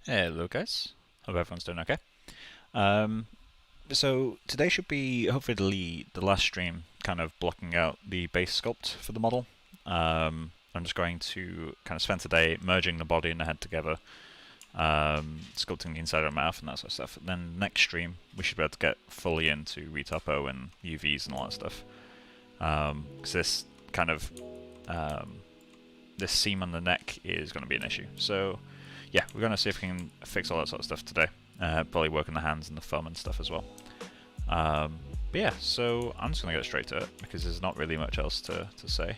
Hello guys, hope everyone's doing okay. Um, so today should be hopefully the last stream kind of blocking out the base sculpt for the model. I'm just going to kind of spend today merging the body and the head together, sculpting the inside of the mouth and that sort of stuff. Then next stream we should be able to get fully into retopo and UVs and all that stuff. Because this kind of this seam on the neck is going to be an issue. So yeah, we're going to see if we can fix all that sort of stuff today. Probably work on the hands and the thumb and stuff as well. But yeah, so I'm just going to get straight to it because there's not really much else to say.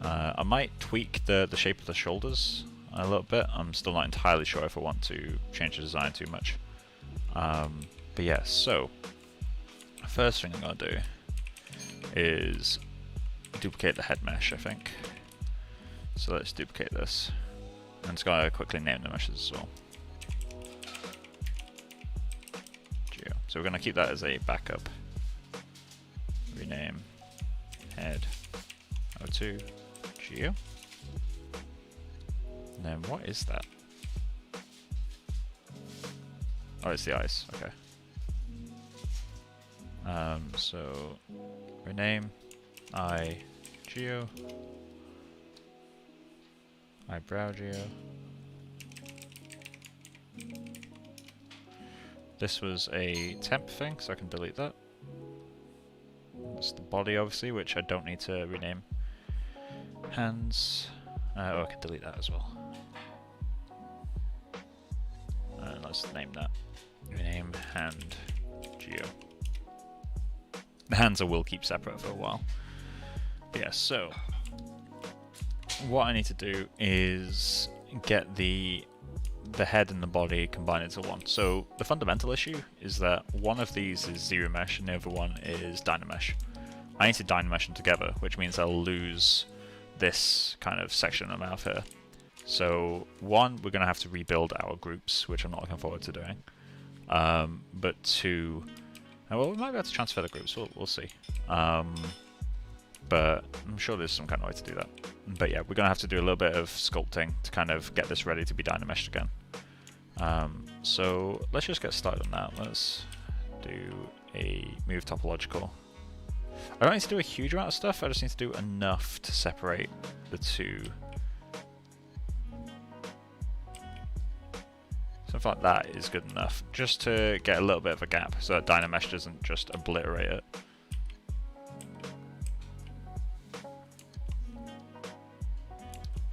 I might tweak the shape of the shoulders a little bit. I'm still not entirely sure if I want to change the design too much. But yeah, so first thing I'm going to do is duplicate the head mesh, I think. So let's duplicate this. I'm just going to quickly name the meshes as well. Geo. So we're going to keep that as a backup. Rename head 02 Geo. And then what is that? Oh, it's the eyes. Okay. So rename eye Geo. Eyebrow Geo. This was a temp thing, so I can delete that. That's the body, obviously, which I don't need to rename. Hands. Oh, I can delete that as well. And let's name that. Rename hand Geo. The hands I will keep separate for a while. But yeah, so what I need to do is get the head and the body combined into one. So the fundamental issue is that one of these is zero mesh and the other one is dynamesh. I need to dynamesh them together, which means I'll lose this kind of section of the mouth here. So one, we're going to have to rebuild our groups, which I'm not looking forward to doing. But two, well, we might be able to transfer the groups, we'll see. But I'm sure there's some kind of way to do that. But yeah, we're going to have to do a little bit of sculpting to kind of get this ready to be dynameshed again. So let's just get started on that. Let's do a move topological. I don't need to do a huge amount of stuff, I just need to do enough to separate the two. Something like that is good enough, just to get a little bit of a gap so that dynamesh doesn't just obliterate it.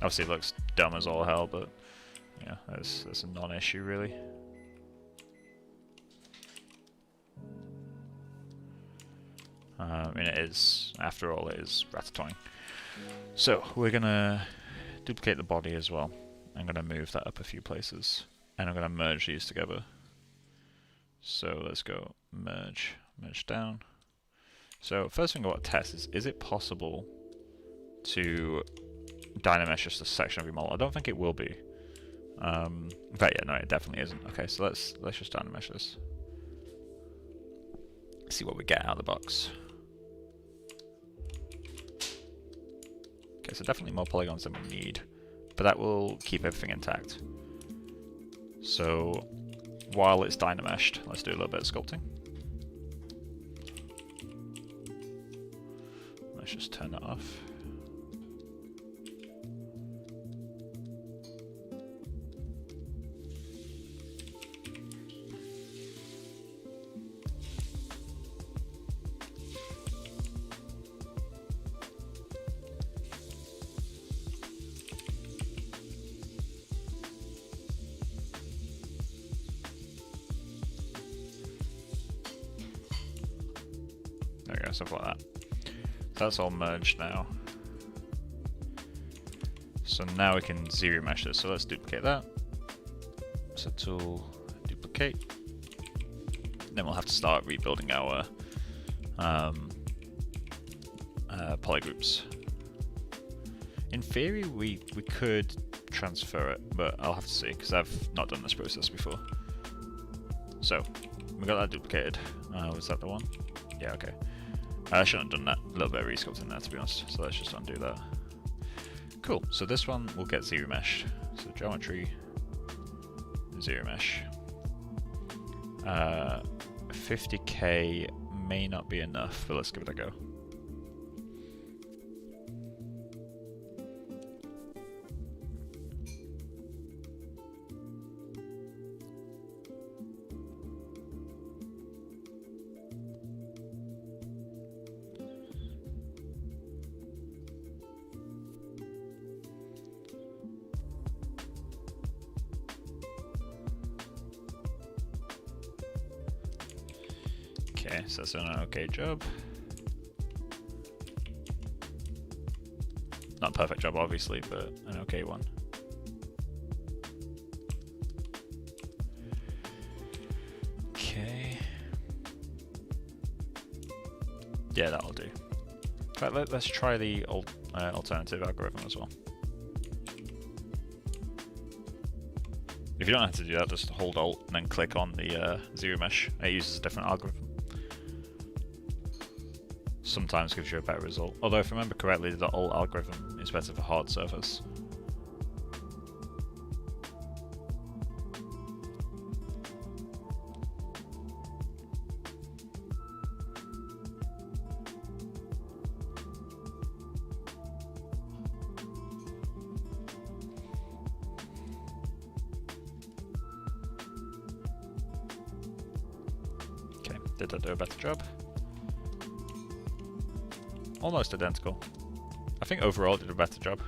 Obviously it looks dumb as all hell, but yeah, that's a non-issue really. I mean, it is, after all, it is Ratatoing. So we're gonna duplicate the body as well. I'm gonna move that up a few places, and I'm gonna merge these together. So let's go merge down. So first thing I want to test is it possible to dynamesh just a section of your model? I don't think it will be. In fact, yeah, no, it definitely isn't. Okay, so let's just dynamesh this. See what we get out of the box. Okay, so definitely more polygons than we need, but that will keep everything intact. So while it's dynameshed, let's do a little bit of sculpting. Let's just turn that off. There we go, stuff like that. So that's all merged now. So now we can zero mesh this. So let's duplicate that. So tool, duplicate. Then we'll have to start rebuilding our polygroups. In theory, we could transfer it, but I'll have to see because I've not done this process before. So we got that duplicated. Was that the one? Yeah, okay. I shouldn't have done that. A little bit of resculpting there, to be honest. So let's just undo that. Cool. So this one will get zero meshed. So geometry, zero mesh. 50k may not be enough, but let's give it a go. Okay, so that's an okay job. Not a perfect job, obviously, but an okay one. Okay. Yeah, that'll do. In fact, let's try the alternative algorithm as well. If you don't have to do that, just hold Alt and then click on the zero mesh. It uses a different algorithm. Sometimes gives you a better result. Although if I remember correctly, the Alt algorithm is better for hard surface. Okay, did that do a better job? Almost identical. I think overall it did a better job.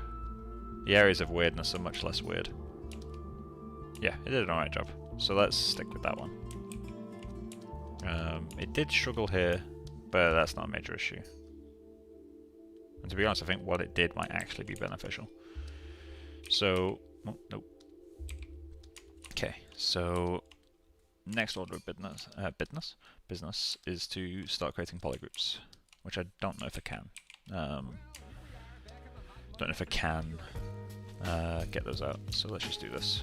The areas of weirdness are much less weird. Yeah, it did an alright job. So let's stick with that one. It did struggle here, but that's not a major issue. And to be honest, I think what it did might actually be beneficial. So, oh, nope. Okay, so next order of business is to start creating polygroups, which I don't know if I can. Don't know if I can get those out, so let's just do this.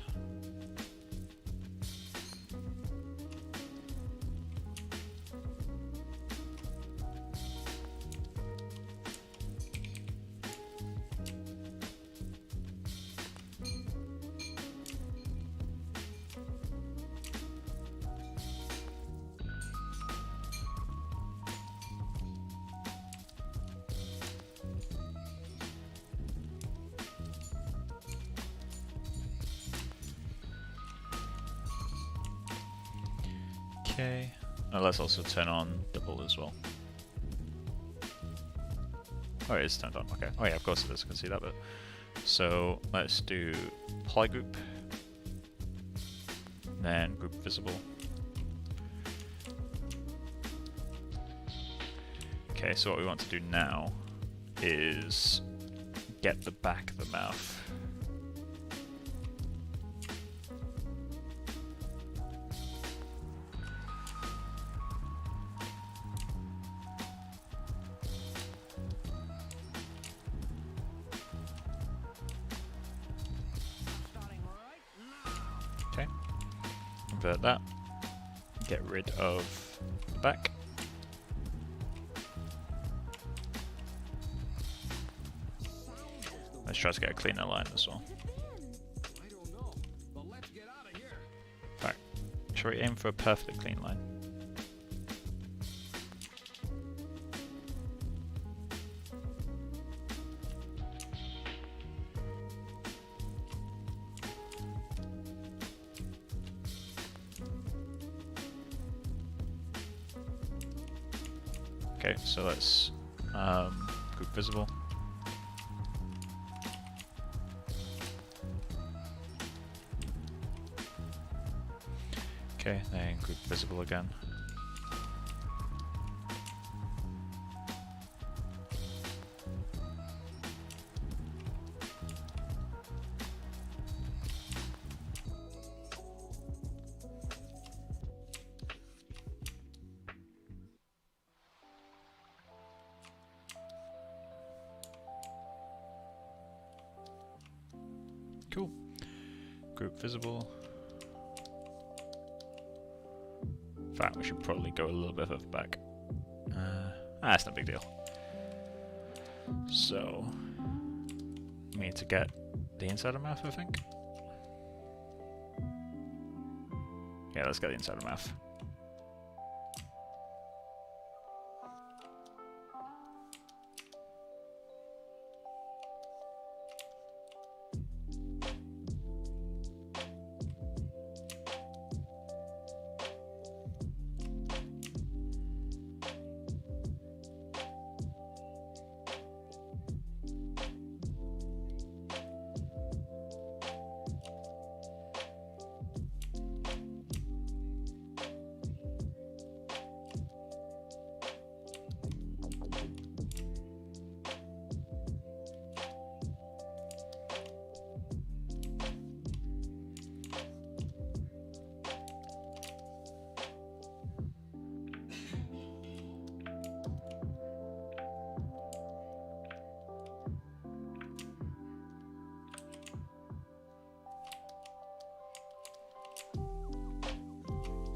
Okay, now let's also turn on double as well. Oh, it is turned on, okay. Oh yeah, of course it is, I can see that bit. So let's do polygroup, then group visible. Okay, so what we want to do now is get the back of the mouth. Okay, invert that, get rid of the back. Let's try to get a cleaner line as well. Alright, shall we aim for a perfectly clean line? Okay, so let's group visible. Okay, then group visible again. Cool. Group visible. In fact, we should probably go a little bit further back. That's no big deal. So, we need to get the inside of the mouth, I think. Yeah, let's get the inside of the mouth.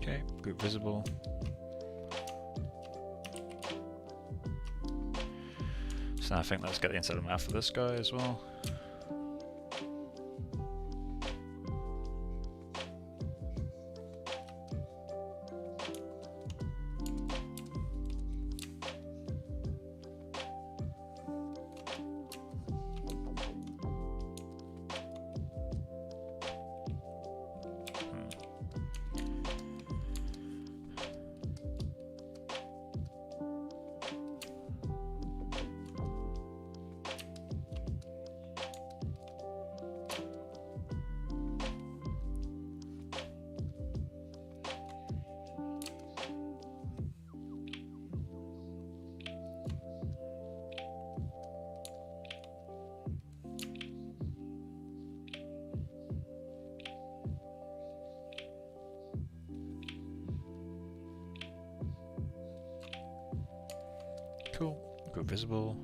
Okay, group visible. So I think let's get the inside of the mouth for this guy as well. Cool. Group visible.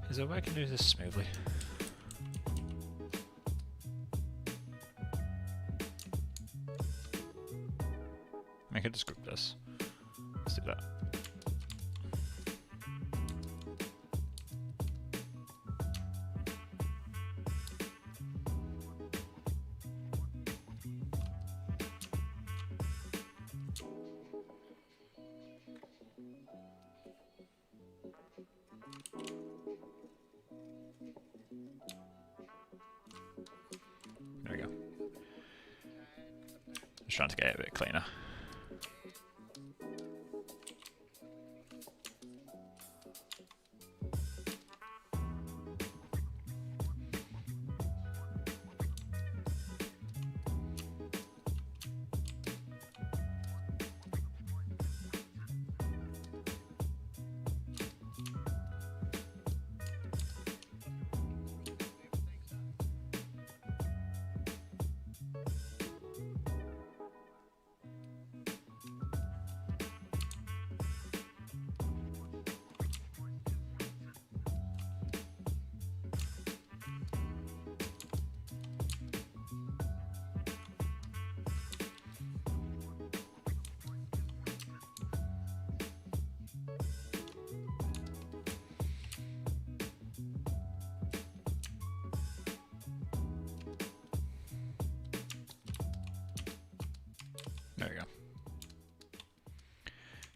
Is there a way I can do this smoothly? I could just group this. Let's do that. There we go. Just trying to get it a bit cleaner.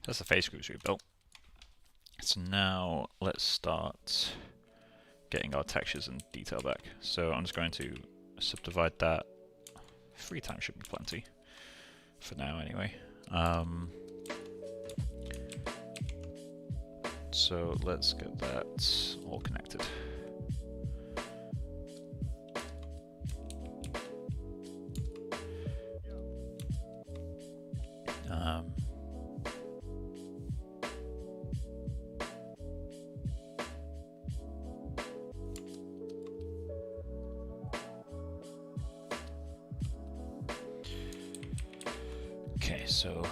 That's the face groups we built. So now let's start getting our textures and detail back. So I'm just going to subdivide that. 3 times should be plenty for now anyway. So let's get that all connected. Okay, so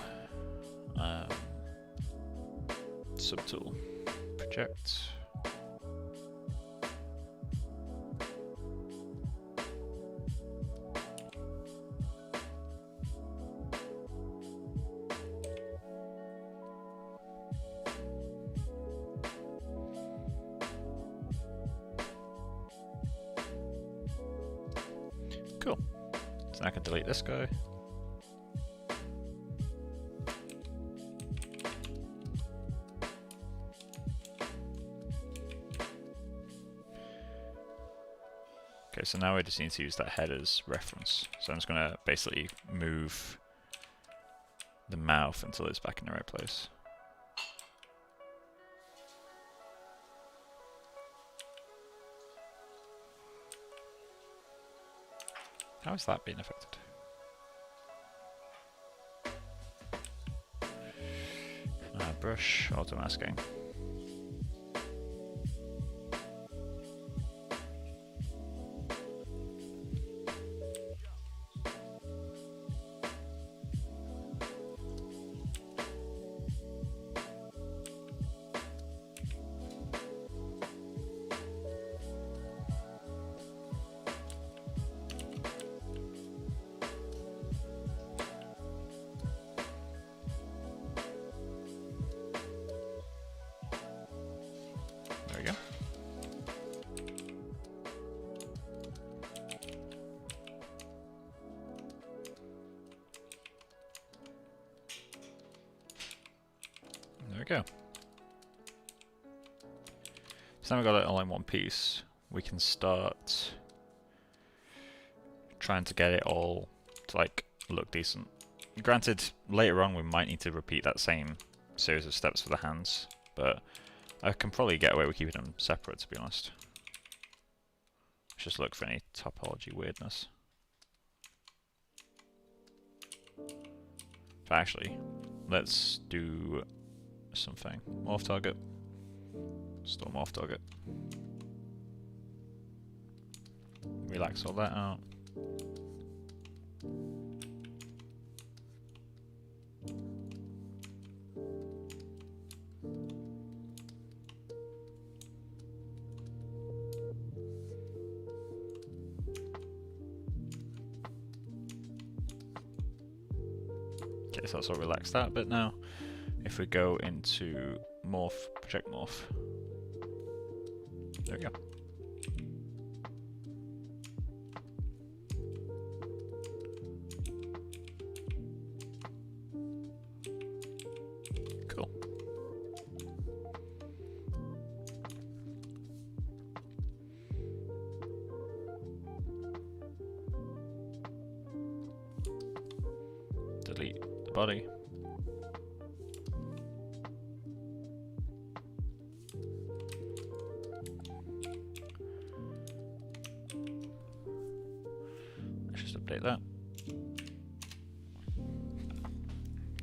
subtool, project. Cool. So I can delete this guy. Okay, so now we just need to use that head as reference. So I'm just going to basically move the mouth until it's back in the right place. How is that being affected? Brush, auto masking. There we go. There we go. So now we've got it all in one piece. We can start trying to get it all to like look decent. Granted, later on we might need to repeat that same series of steps for the hands, but I can probably get away with keeping them separate, to be honest. Let's just look for any topology weirdness. But actually, let's do something. Morph target. Store morph target. Relax all that out. Okay, so that's all relaxed that a bit now. If we go into morph, project morph. There we go. Cool. Delete the body. Let's just update that.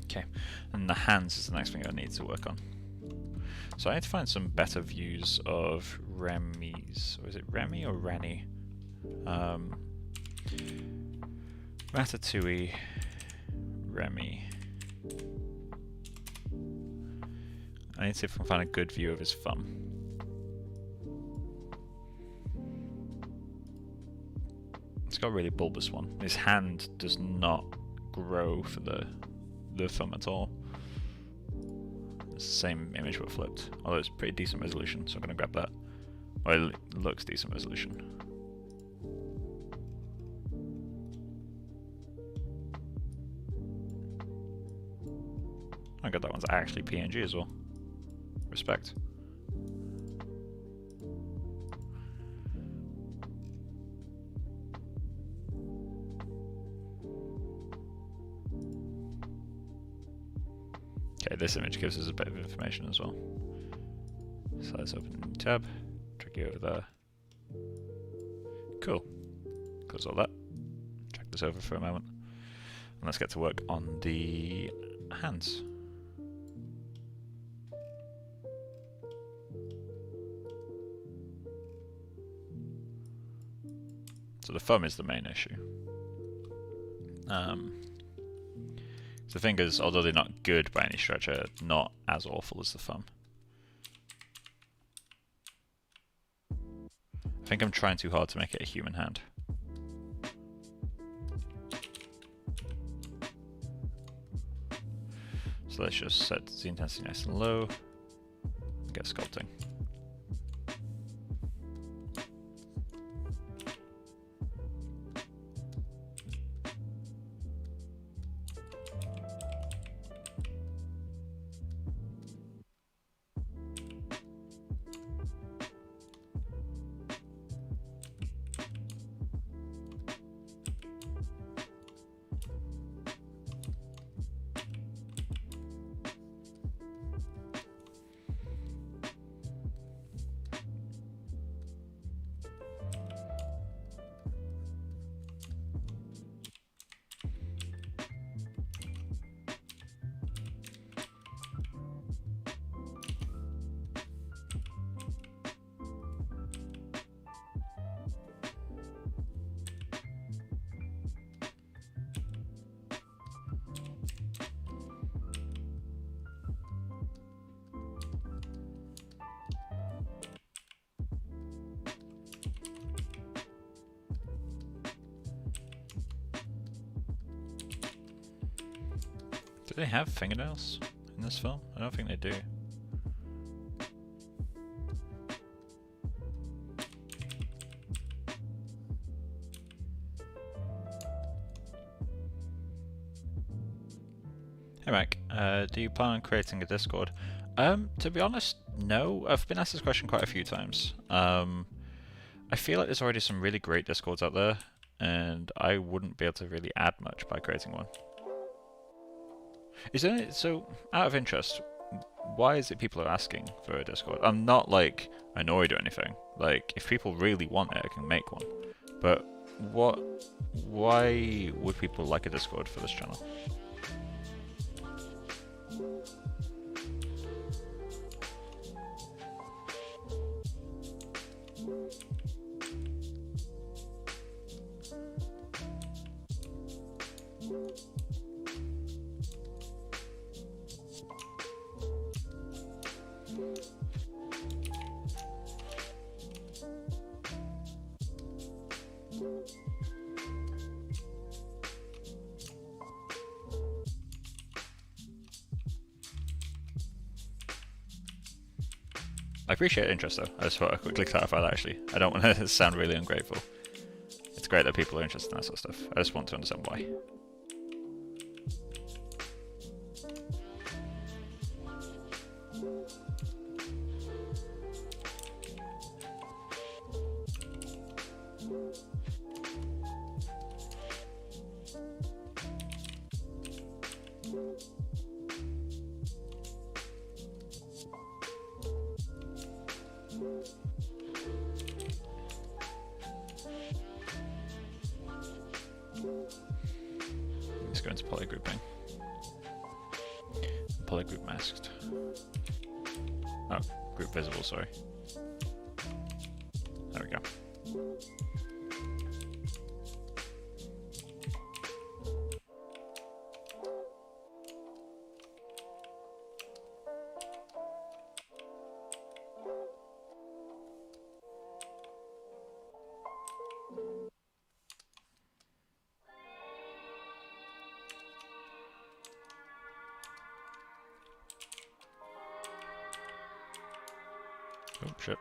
Okay, and the hands is the next thing I need to work on. So I need to find some better views of Remy's, or is it Remy or Rennie? Ratatouille, Remy. I need to see if I can find a good view of his thumb. It's got a really bulbous one. His hand does not grow for the thumb at all. It's the same image but flipped. Although it's pretty decent resolution, so I'm going to grab that. Well, it looks decent resolution. my god, that one's actually PNG as well. Respect. Okay, this image gives us a bit of information as well. So let's open a new tab, drag it over there. Cool. Close all that. Drag this over for a moment. And let's get to work on the hands. So the thumb is the main issue. The fingers, although they're not good by any stretch, are not as awful as the thumb. I think I'm trying too hard to make it a human hand. So let's just set the intensity nice and low and get sculpting. Do they have fingernails in this film? I don't think they do. Hey Mike, do you plan on creating a Discord? To be honest, no. I've been asked this question quite a few times. I feel like there's already some really great Discords out there, and I wouldn't be able to really add much by creating one. Is there, so, out of interest, why is it people are asking for a Discord? I'm not, like, annoyed or anything. Like, if people really want it, I can make one. But why would people like a Discord for this channel? I appreciate interest though. I just thought I'd quickly clarify that actually. I don't want to sound really ungrateful. It's great that people are interested in that sort of stuff. I just want to understand why. Let's go into polygrouping. Polygroup masked. Oh, group visible, sorry. There we go. Oh, shit.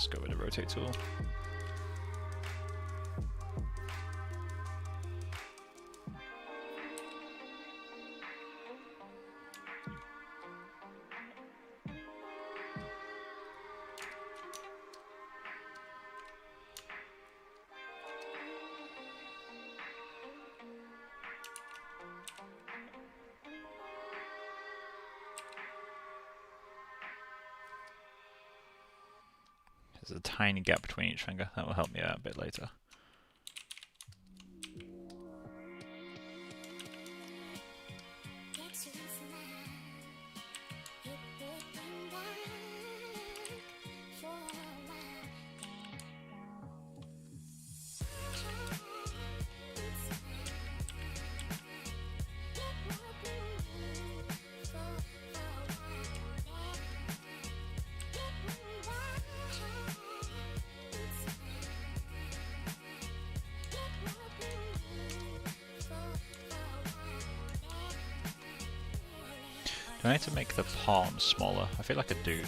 Let's go with the rotate tool. There's a tiny gap between each finger. That will help me out a bit later. Do I need to make the palm smaller? I feel like I do.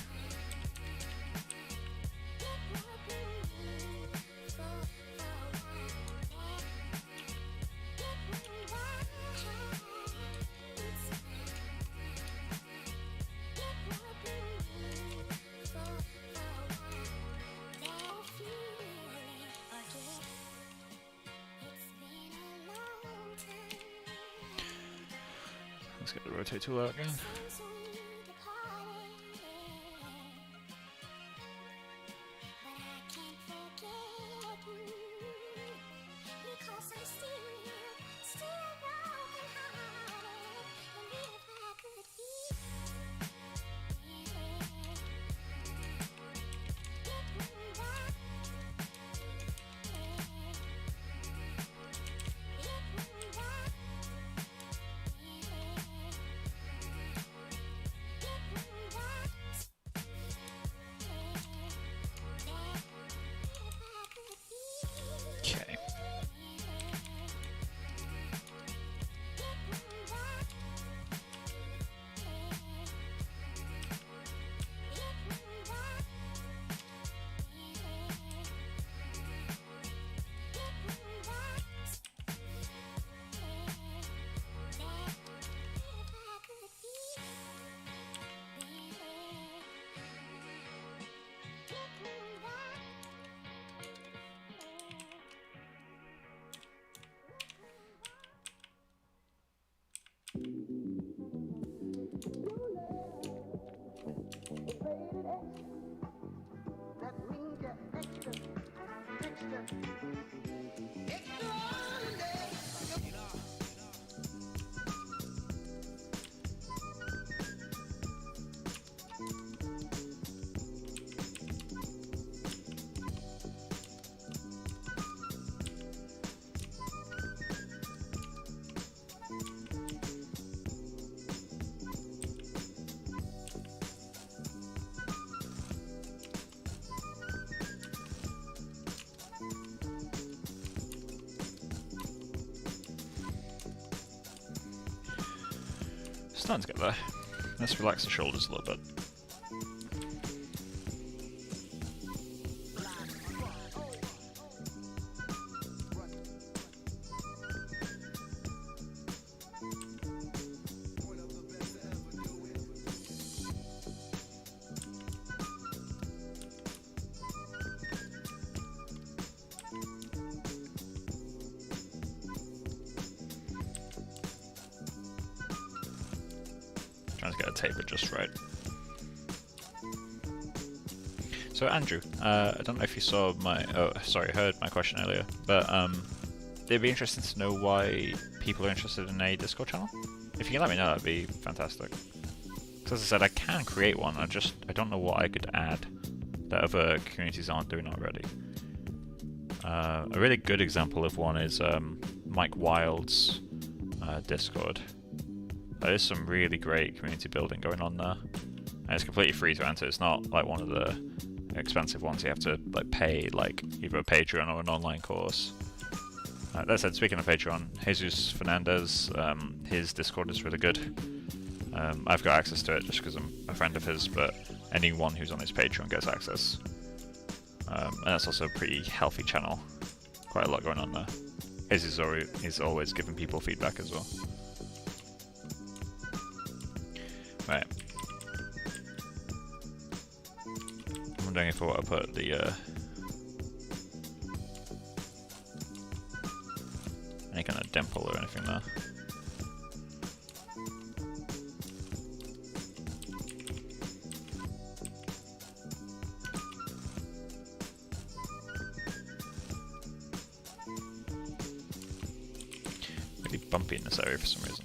Let's get the rotate tool out again. Okay. Starting to get there. Let's relax the shoulders a little bit. Trying to get a taper just right. So Andrew, I don't know if you saw my, heard my question earlier, but it'd be interesting to know why people are interested in a Discord channel. If you can let me know, that'd be fantastic. Because as I said, I can create one. I don't know what I could add that other communities aren't doing already. A really good example of one is Mike Wild's Discord. There's some really great community building going on there, and it's completely free to enter. It's not like one of the expensive ones you have to like pay, like either a Patreon or an online course. That said, speaking of Patreon, Jesus Fernandez, his Discord is really good. I've got access to it just because I'm a friend of his, but anyone who's on his Patreon gets access. And that's also a pretty healthy channel. Quite a lot going on there. His is always giving people feedback as well. Right. I'm wondering if I want to put the any kind of dimple or anything there. Really bumpy in this area for some reason.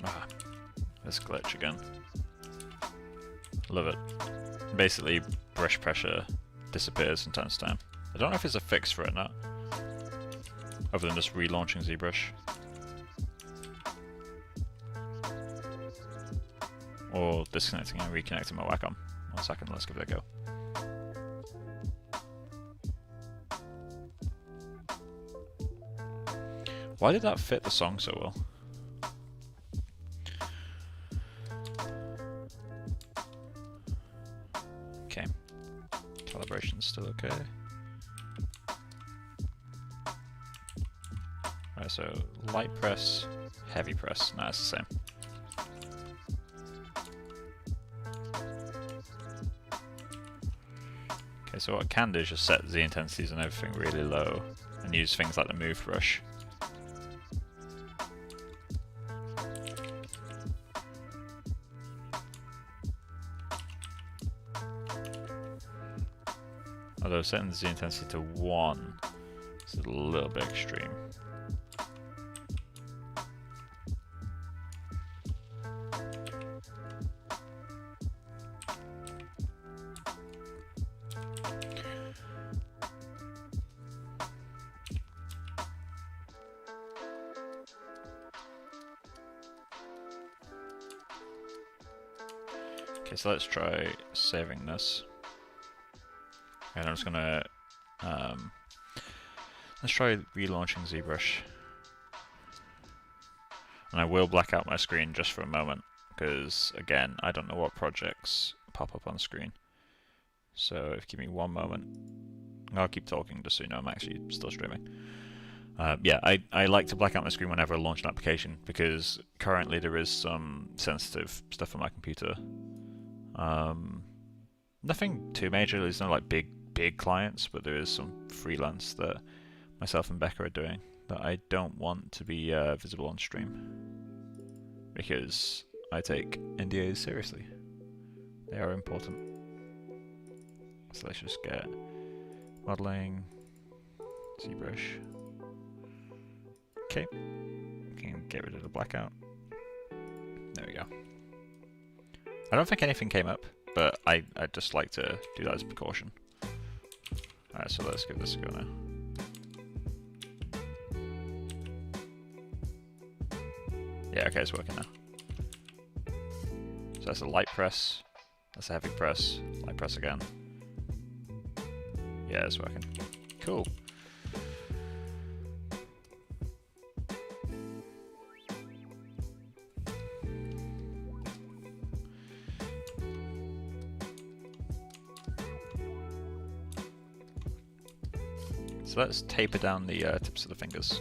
Ah, this glitch again. Love it. Basically, brush pressure disappears from time to time. I don't know if there's a fix for it now, other than just relaunching ZBrush. Or disconnecting and reconnecting my Wacom. 1 second, let's give it a go. Why did that fit the song so well? Okay. Calibration's still okay. Right, so light press, heavy press. No, it's the same. Okay, so what I can do is just set Z intensities and everything really low and use things like the move brush. Although setting the Z intensity to 1 is a little bit extreme. Okay, so let's try saving this. And I'm just gonna let's try relaunching ZBrush. And I will black out my screen just for a moment, because again, I don't know what projects pop up on the screen. So if you give me 1 moment, I'll keep talking just so you know I'm actually still streaming. Yeah, I like to black out my screen whenever I launch an application, because currently there is some sensitive stuff on my computer. Nothing too major, there's no like big clients, but there is some freelance that myself and Becca are doing that I don't want to be visible on stream, because I take NDAs seriously. They are important. So let's just get modeling, ZBrush. Okay, can get rid of the blackout. There we go. I don't think anything came up, but I'd just like to do that as a precaution. Alright, so let's give this a go now. Yeah, okay, it's working now. So that's a light press, that's a heavy press, light press again. Yeah, it's working. Cool. So let's taper down the tips of the fingers.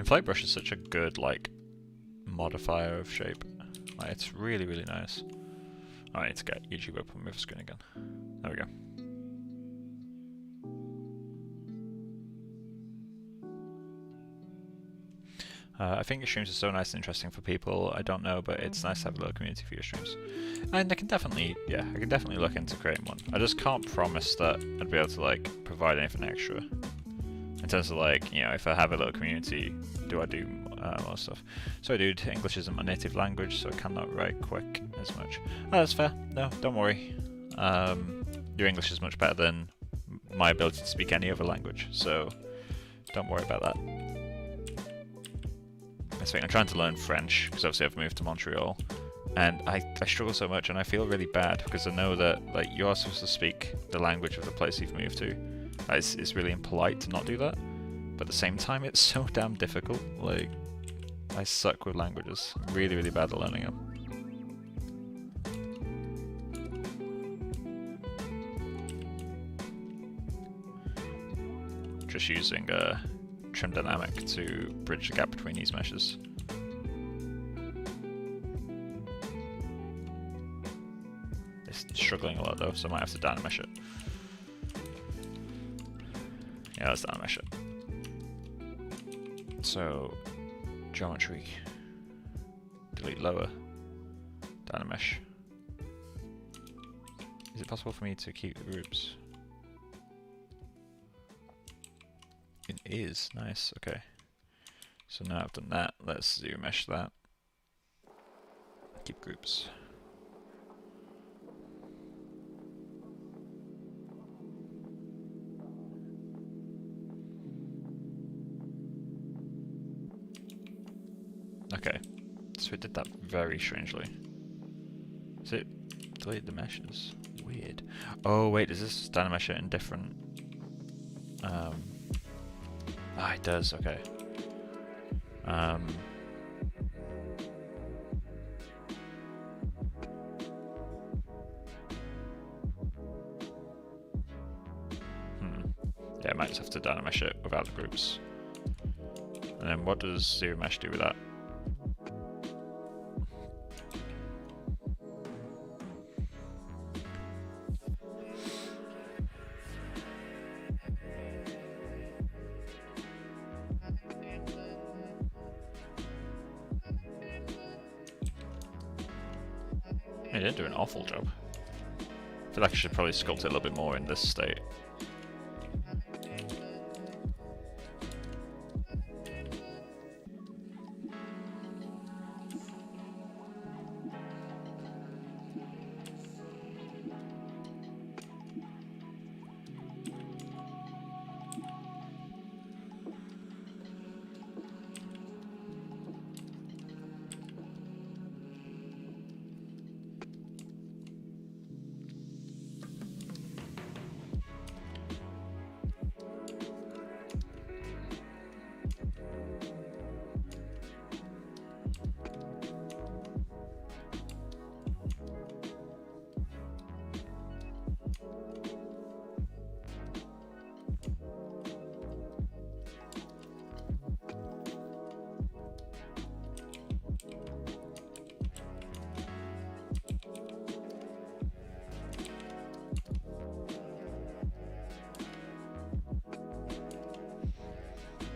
Inflate brush is such a good like modifier of shape. Like, it's really, really nice. I need to get YouTube open with screen again. There we go. I think your streams are so nice and interesting for people I don't know, but it's nice to have a little community for your streams. And I can definitely, yeah, I can definitely look into creating one. I just can't promise that I'd be able to like provide anything extra. In terms of like, you know, if I have a little community, do I do more stuff? Sorry dude, English isn't my native language, so I cannot write quick as much. Oh, that's fair. No, don't worry. Your English is much better than my ability to speak any other language, so don't worry about that. I'm trying to learn French, because obviously I've moved to Montreal, and I struggle so much, and I feel really bad, because I know that like you are supposed to speak the language of the place you've moved to. It's really impolite to not do that, but at the same time it's so damn difficult. Like, I suck with languages. I'm really, really bad at learning them. Just using trim dynamic to bridge the gap between these meshes. It's struggling a lot though, so I might have to dynamesh it. Yeah, let's dynamesh it. So, geometry, delete lower, dynamesh. Is it possible for me to keep the groups? It is, nice, okay. So now I've done that, let's zero mesh that. Keep groups. Okay, so it did that very strangely. So it deleted the meshes. Weird. Oh wait, does this dynamesh it in different? Ah, it does. Okay. Yeah, I might just have to dynamesh it without the groups. And then what does zero mesh do with that? It didn't do an awful job. I feel like I should probably sculpt it a little bit more in this state.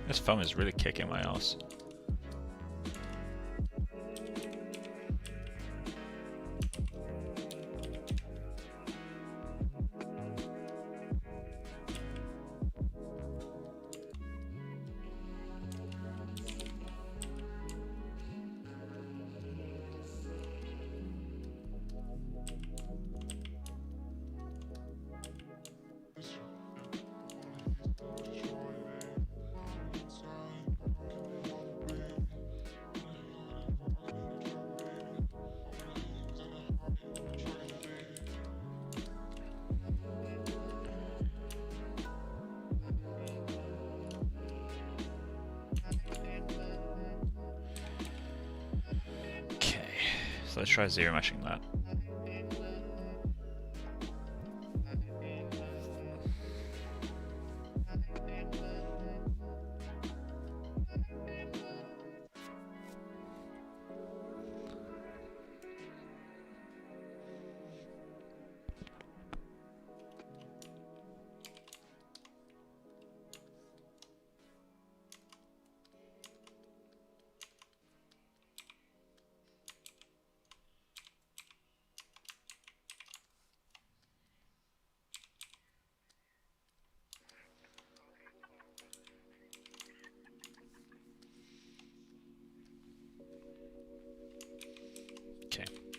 This foam is really kicking my ass. So let's try zero meshing that.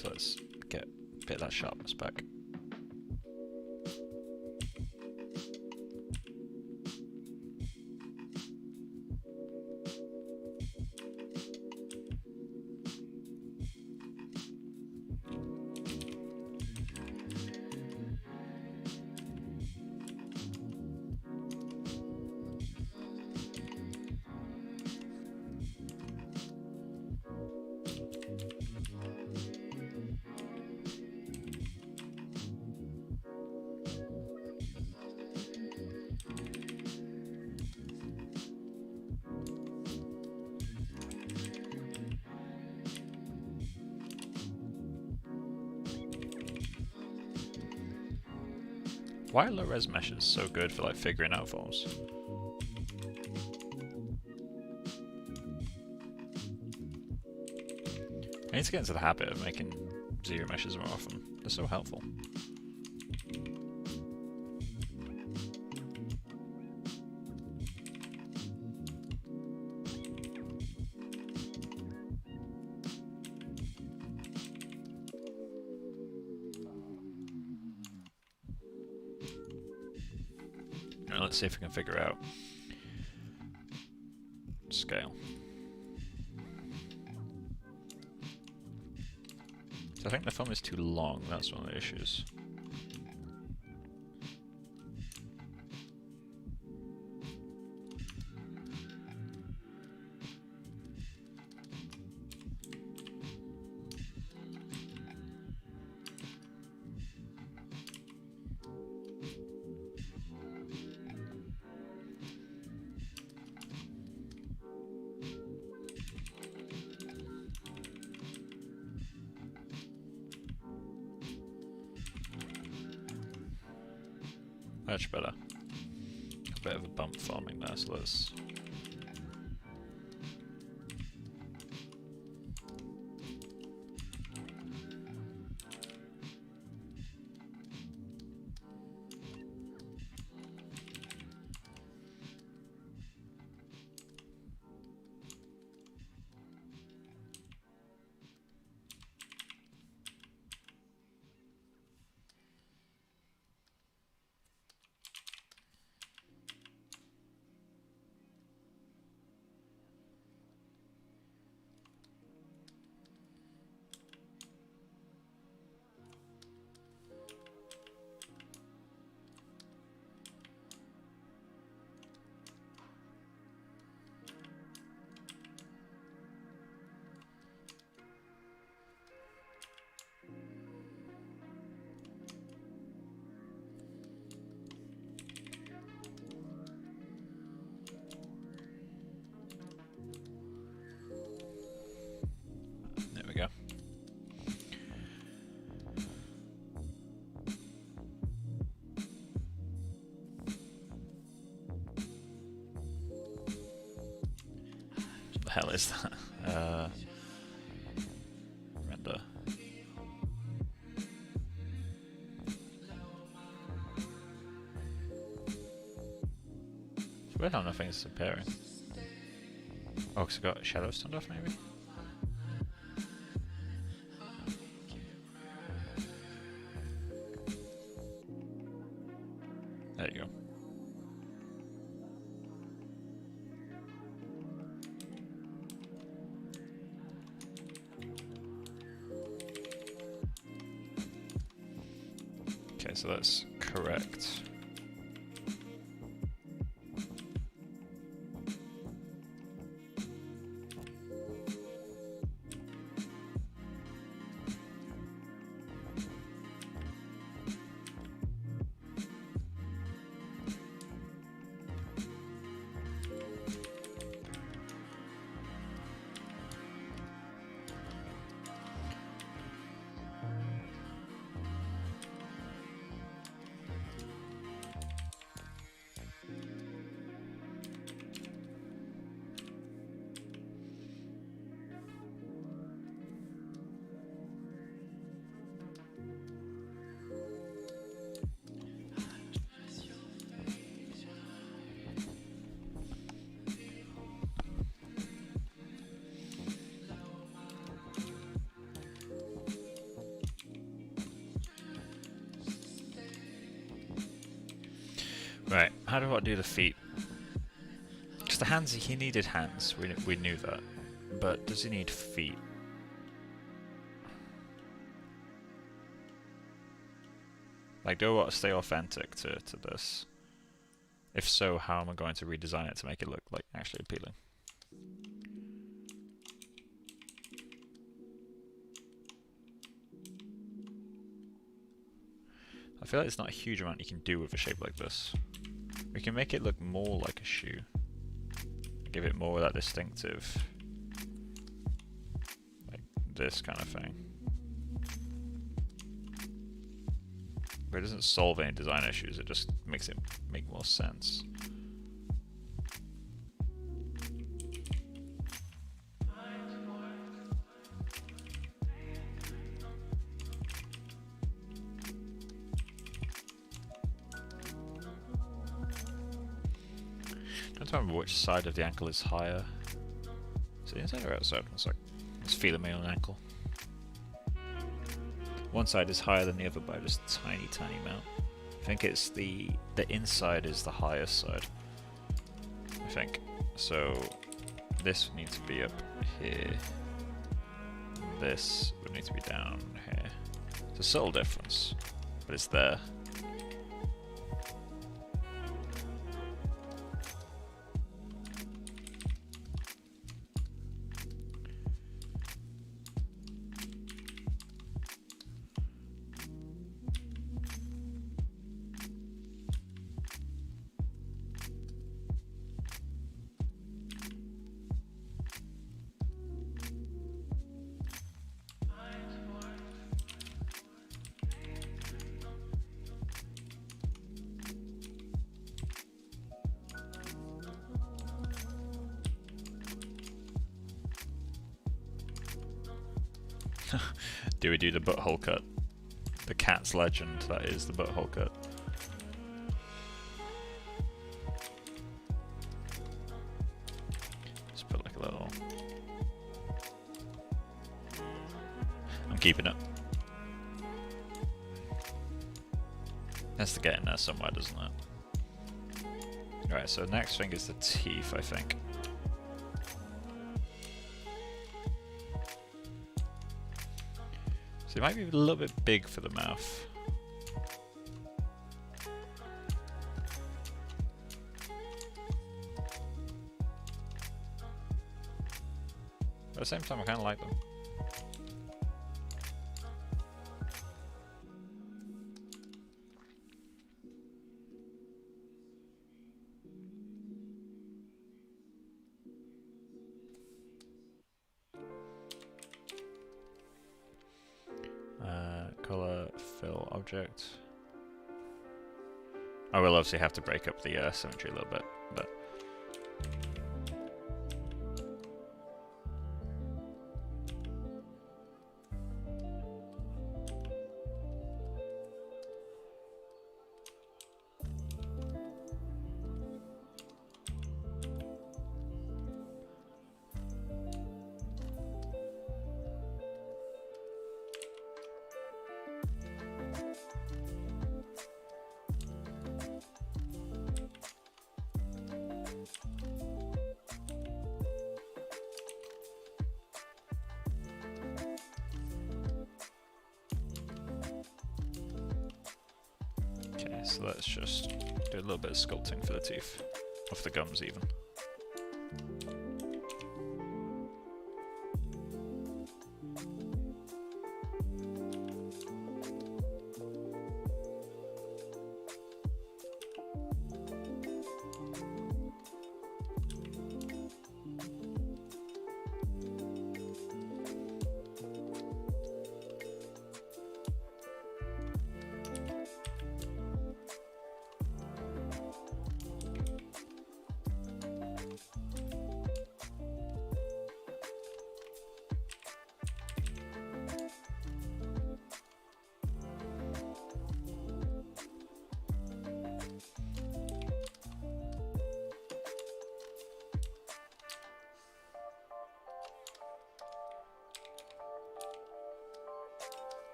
So let's get a bit of that sharpness back. Why are low-res meshes so good for like figuring out forms? I need to get into the habit of making zero meshes more often. They're so helpful. Now let's see if we can figure out scale. So I think the film is too long, that's one of the issues. Much better. A bit of a bump forming there, so let's... There we go. What the hell is that? Render. It's weird how nothing's appearing. Oh, because I got shadows turned off, maybe? There you go. Okay, so that's correct. Right, how do I do the feet? Because the hands, he needed hands, we knew that. But does he need feet? Like, do I want to stay authentic to this? If so, how am I going to redesign it to make it look like actually appealing? I feel like there's not a huge amount you can do with a shape like this. We can make it look more like a shoe. Give it more of that distinctive, like this kind of thing. But it doesn't solve any design issues, it just makes it make more sense. I don't remember which side of the ankle is higher. Is it inside or outside? One sec. It's feeling me on an ankle. One side is higher than the other by just a tiny, tiny amount. I think it's the inside is the highest side. I think. So this would need to be up here. This would need to be down here. It's a subtle difference, but it's there. Do we do the butthole cut? The cat's legend, that is the butthole cut. Just put like a little... I'm keeping it. Has to get in there somewhere, doesn't it? Alright, so next thing is the teeth, I think. So it might be a little bit big for the mouth. But at the same time, I kind of like them. Color, fill, object. I will obviously have to break up the symmetry a little bit, but... Okay, so let's just do a little bit of sculpting for the teeth, off the gums even.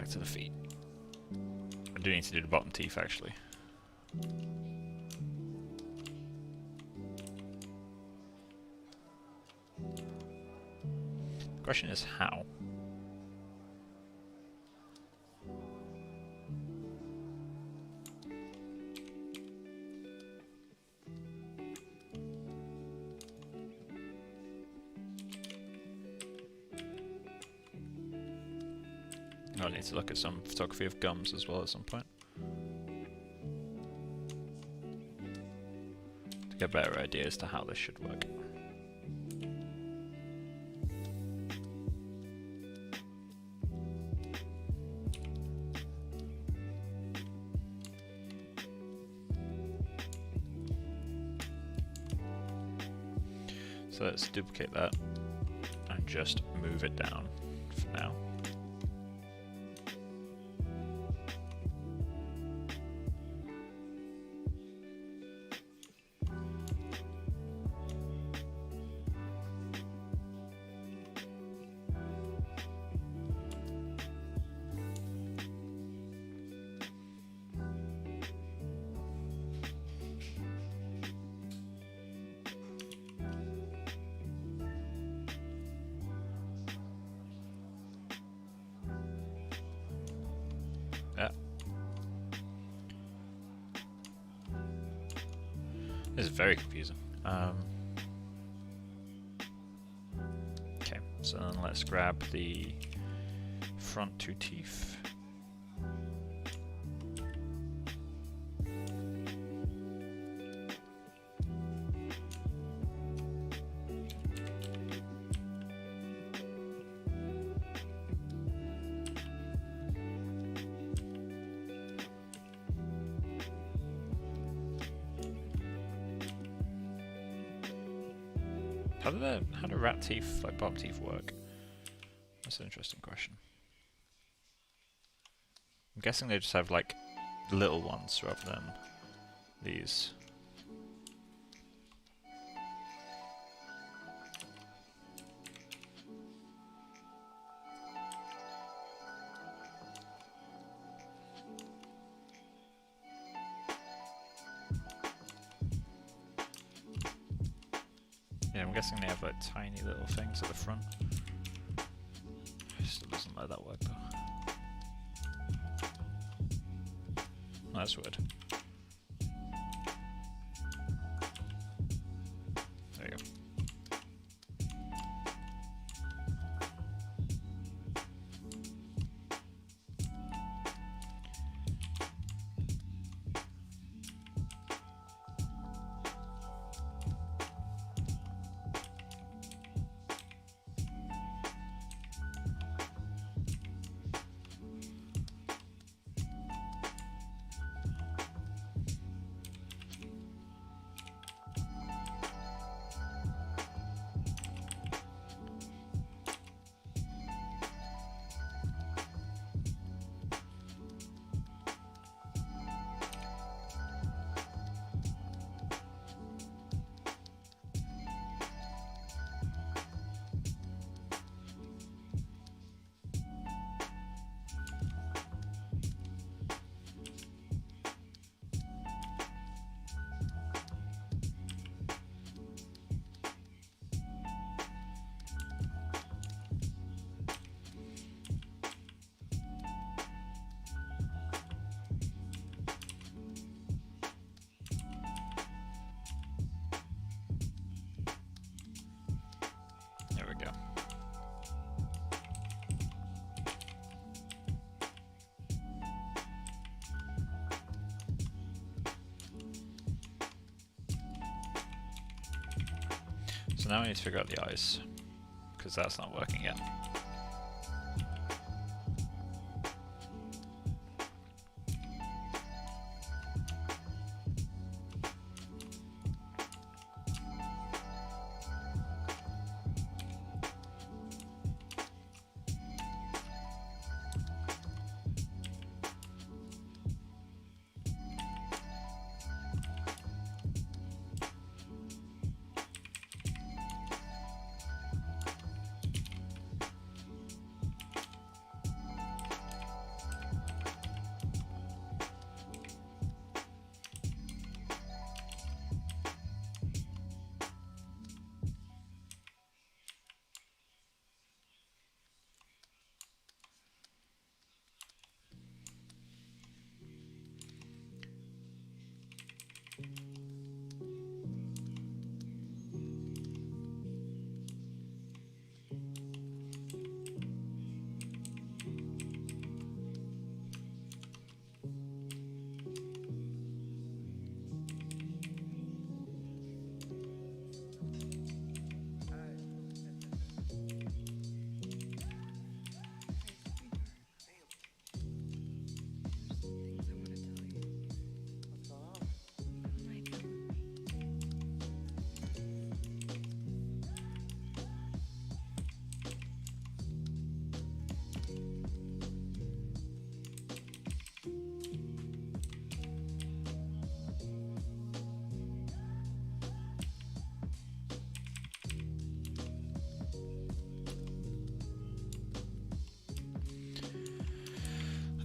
back to the feet. I do need to do the bottom teeth actually. The question is how? I need to look at some photography of gums as well at some point to get a better idea as to how this should work. So let's duplicate that and just move it down for now. Yeah. This is very confusing. Okay, so then let's grab the front two teeth. How do rat teeth, like bottom teeth, work? That's an interesting question. I'm guessing they just have like little ones rather than these. Yeah, I'm guessing they have like tiny little things at the front. Still doesn't let that work though. Oh, that's weird. There you go. There we go. So now we need to figure out the eyes, because that's not working yet.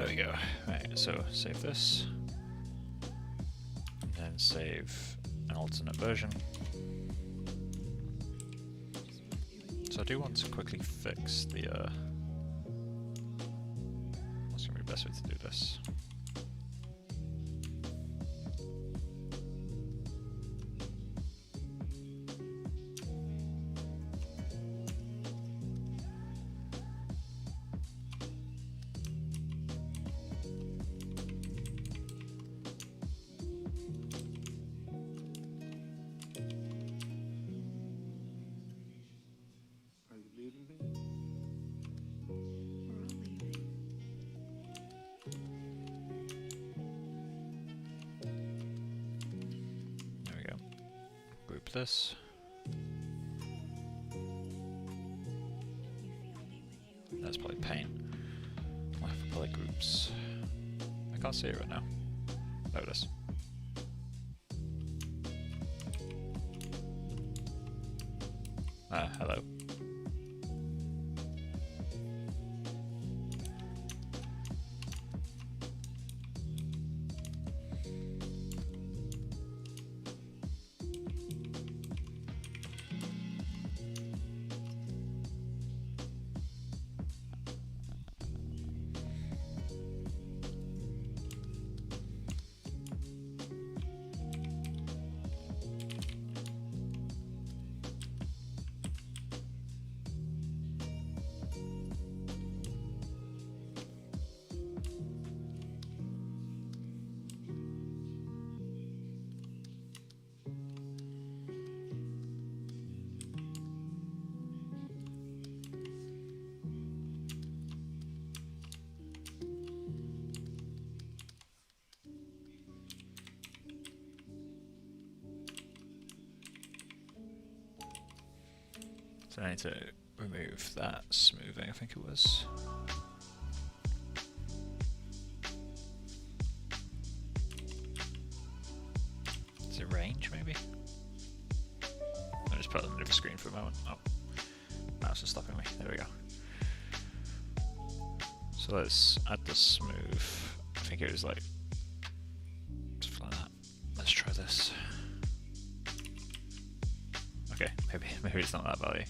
There we go. Right, so save this. And then save an alternate version. So I do want to quickly fix the what's going to be the best way to do this? This. That's probably pain. I'll have to play groups. I can't see it right now. There it is. Hello. So I need to remove that smoothing, I think it was. Is it range, maybe? I'll just put it on a different screen for a moment. Oh, mouse is stopping me. There we go. So let's add the smooth. I think it was like something like that. Let's try this. Okay, maybe it's not that value.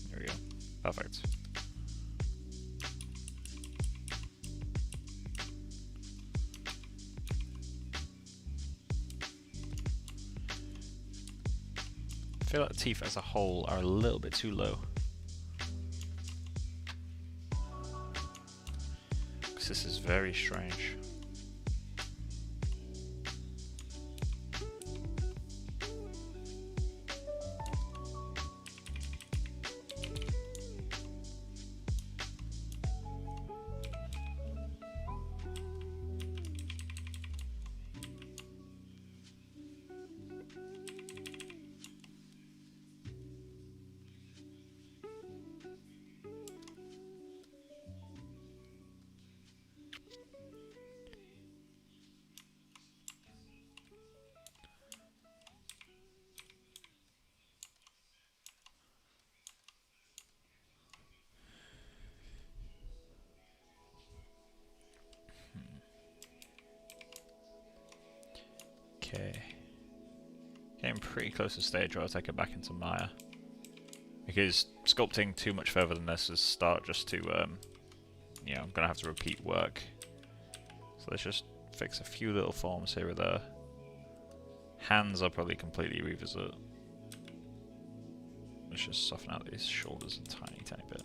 There we go. Perfect. I feel like the teeth as a whole are a little bit too low. Because this is very strange. Okay. Getting pretty close to stage where I'll take it back into Maya. Because sculpting too much further than this is start just to, you know, I'm going to have to repeat work. So let's just fix a few little forms here or there. Hands I'll probably completely revisit. Let's just soften out these shoulders a tiny, tiny bit.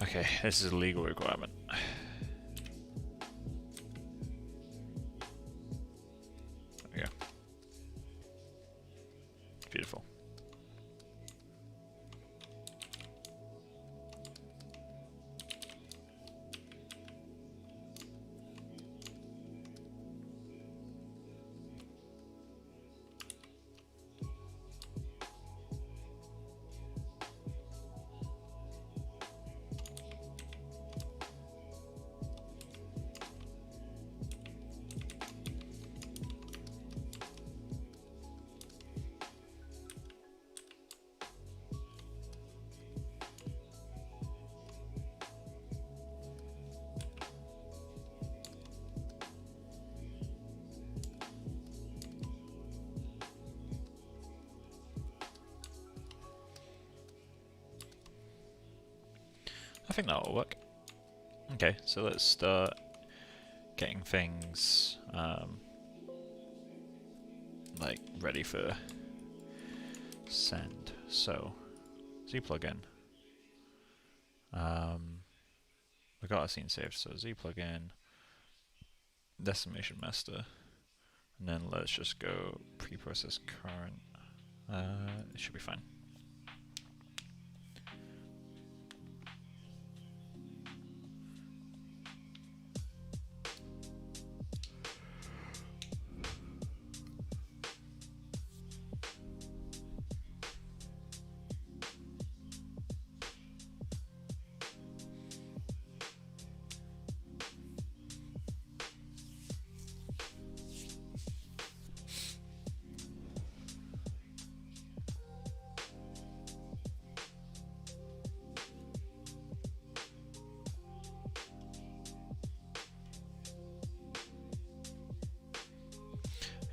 Okay, this is a legal requirement. There we go. Beautiful. I think that'll work. Okay, so let's start getting things like ready for send. So Z plugin. We got our scene saved, so Z plugin, decimation master, and then let's just go preprocess current. It should be fine.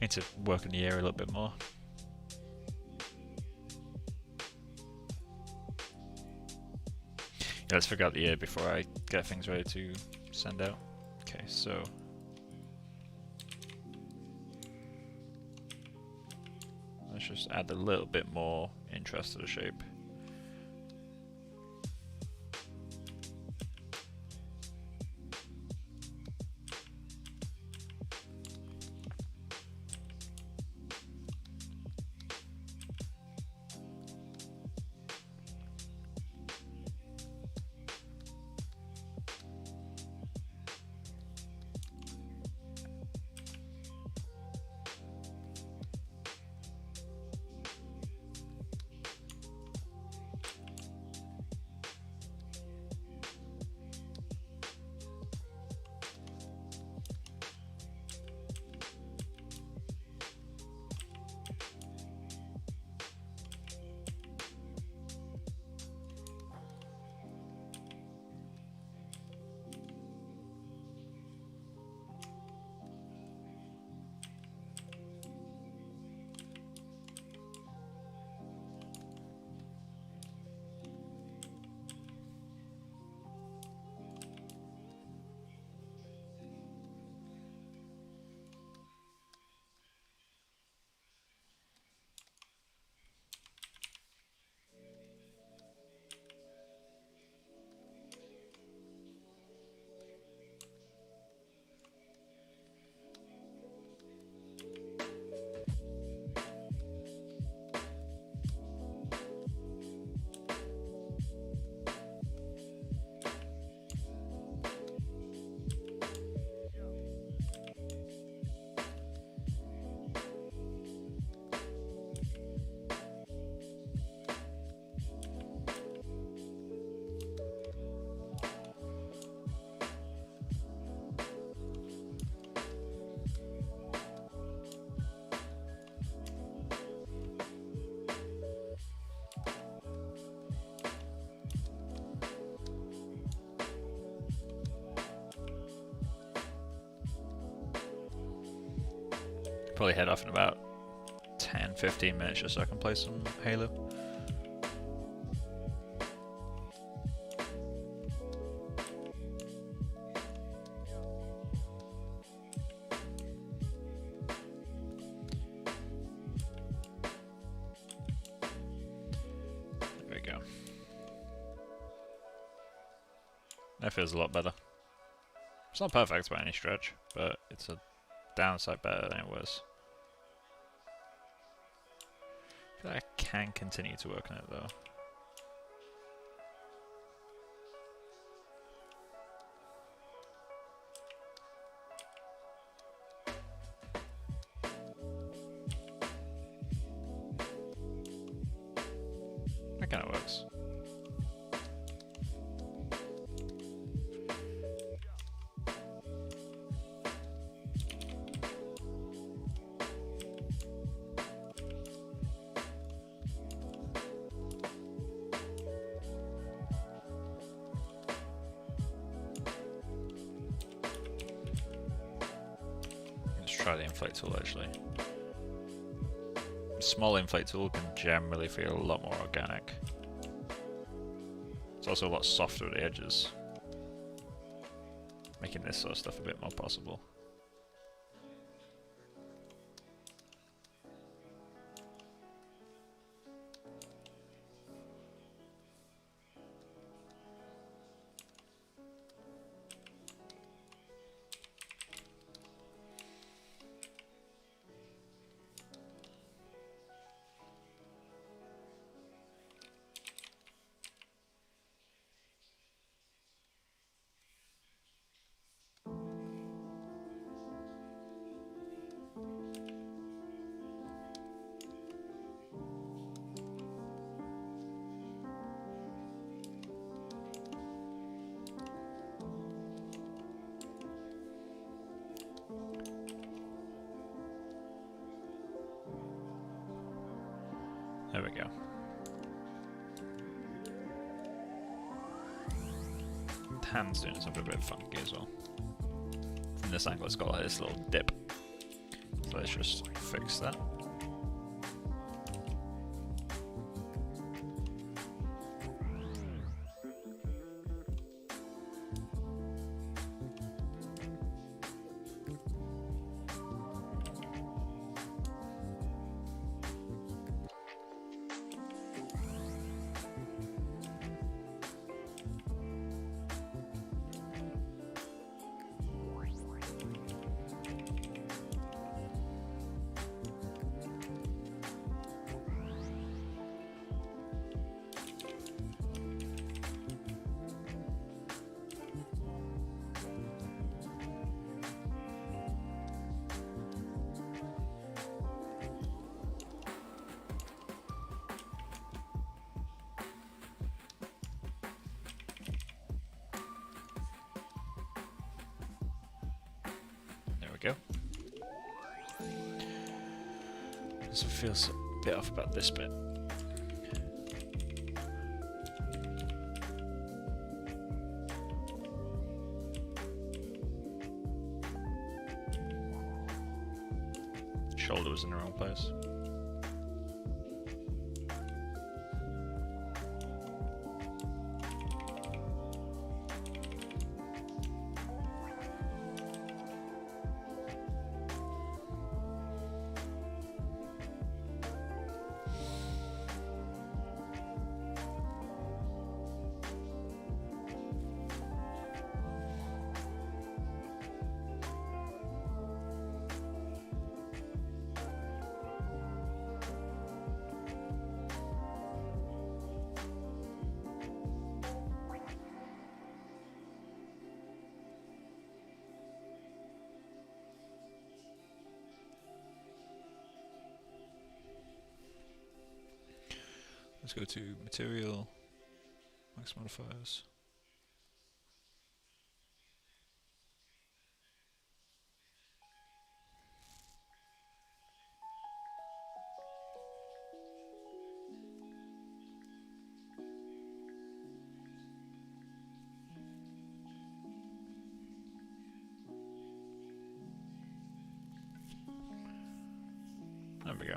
Need to work in the air a little bit more. Yeah, let's figure out the air before I get things ready to send out. Okay, so let's just add a little bit more interest to the shape. Probably head off in about 10-15 minutes just so I can play some Halo. There we go. That feels a lot better. It's not perfect by any stretch, but it's a downside better than it was. I can continue to work on it though. That kind of works. Let's try the inflate tool actually. Small inflate tool can generally feel a lot more organic. It's also a lot softer at the edges, making this sort of stuff a bit more possible. There we go. The hand's doing something a bit funky as well. From this angle it's got like this little dip. So let's just fix that. Go. This feels a bit off about this bit. Shoulder was in the wrong place. Let's go to material, max modifiers. There we go.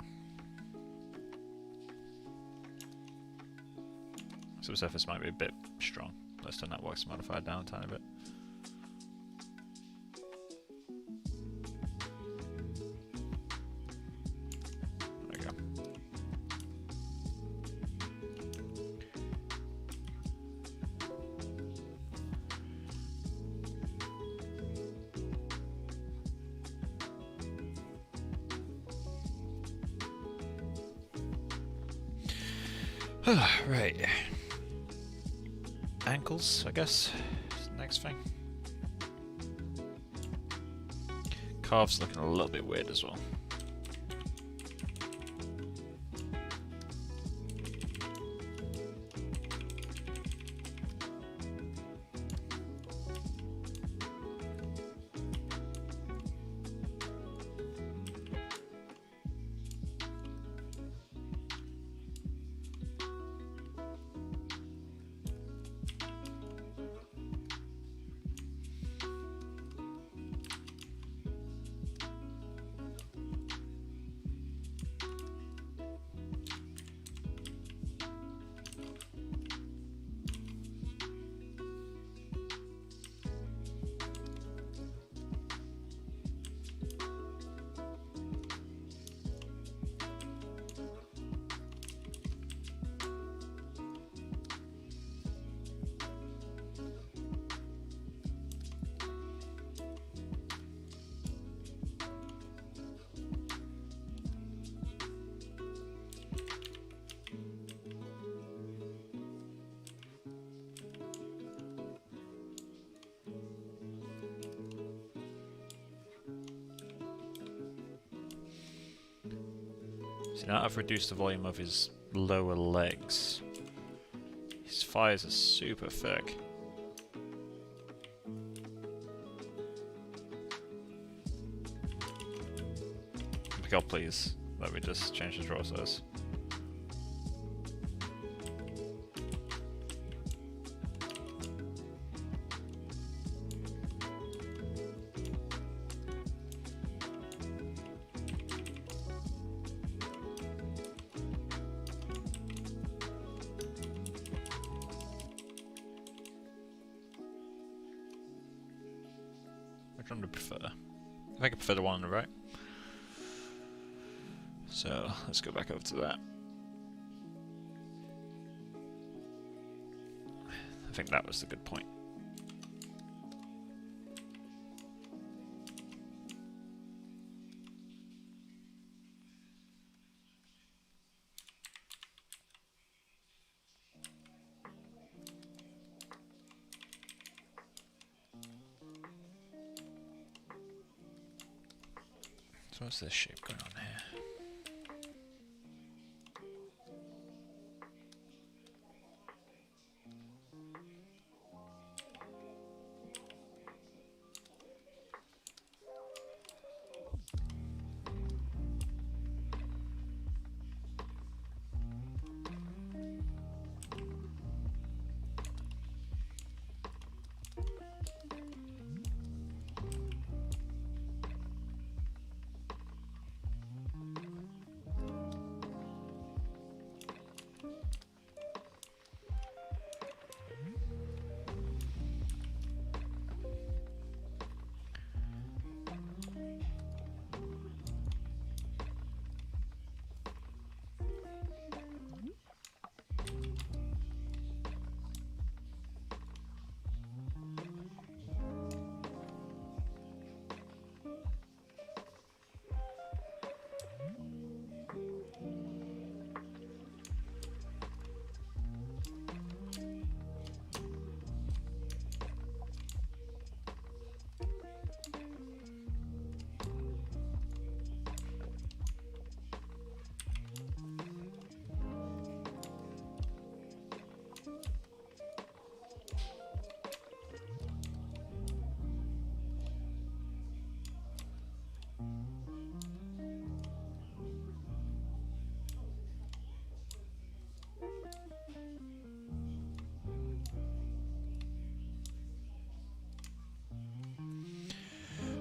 So the surface might be a bit strong. Let's turn that wax modifier down a tiny bit. There we go. Right. Ankles, I guess, is the next thing. Calves looking a little bit weird as well. So now I've reduced the volume of his lower legs. His thighs are super thick. God, please, let me just change the draw size. Which one do I prefer? I think I prefer the one on the right. So let's go back over to that. I think that was the good point. So what's this shape going on here?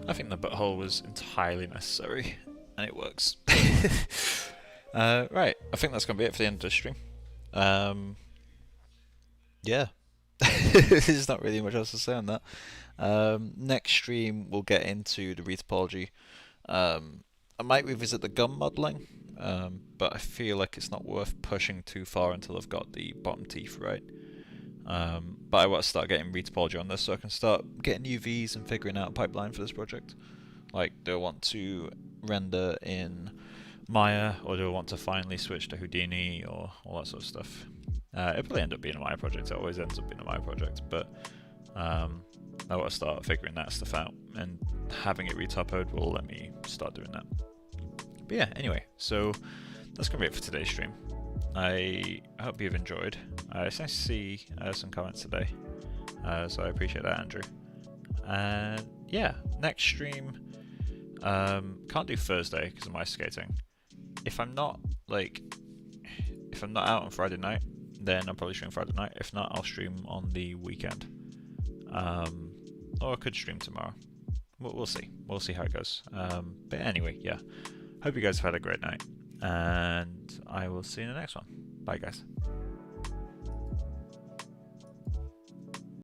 I think the butthole was entirely necessary, and it works. Right, I think that's going to be it for the end of the stream. Yeah, there's not really much else to say on that. Next stream, we'll get into the retopology. I might revisit the gum modelling, but I feel like it's not worth pushing too far until I've got the bottom teeth right. But I want to start getting retopology on this so I can start getting UVs and figuring out a pipeline for this project. Like, do I want to render in Maya, or do I want to finally switch to Houdini, or all that sort of stuff. It'll probably end up being a Maya project. It always ends up being a Maya project, but I want to start figuring that stuff out, and having it re-topoed will let me start doing that. But yeah, anyway, so that's going to be it for today's stream. I hope you've enjoyed. It's nice to see some comments today, so I appreciate that, Andrew. And yeah, next stream, can't do Thursday because of my skating. If I'm not out on Friday night, then I'll probably stream Friday night. If not, I'll stream on the weekend. Or I could stream tomorrow. We'll see. We'll see how it goes. But anyway, yeah. Hope you guys have had a great night. And I will see you in the next one. Bye, guys.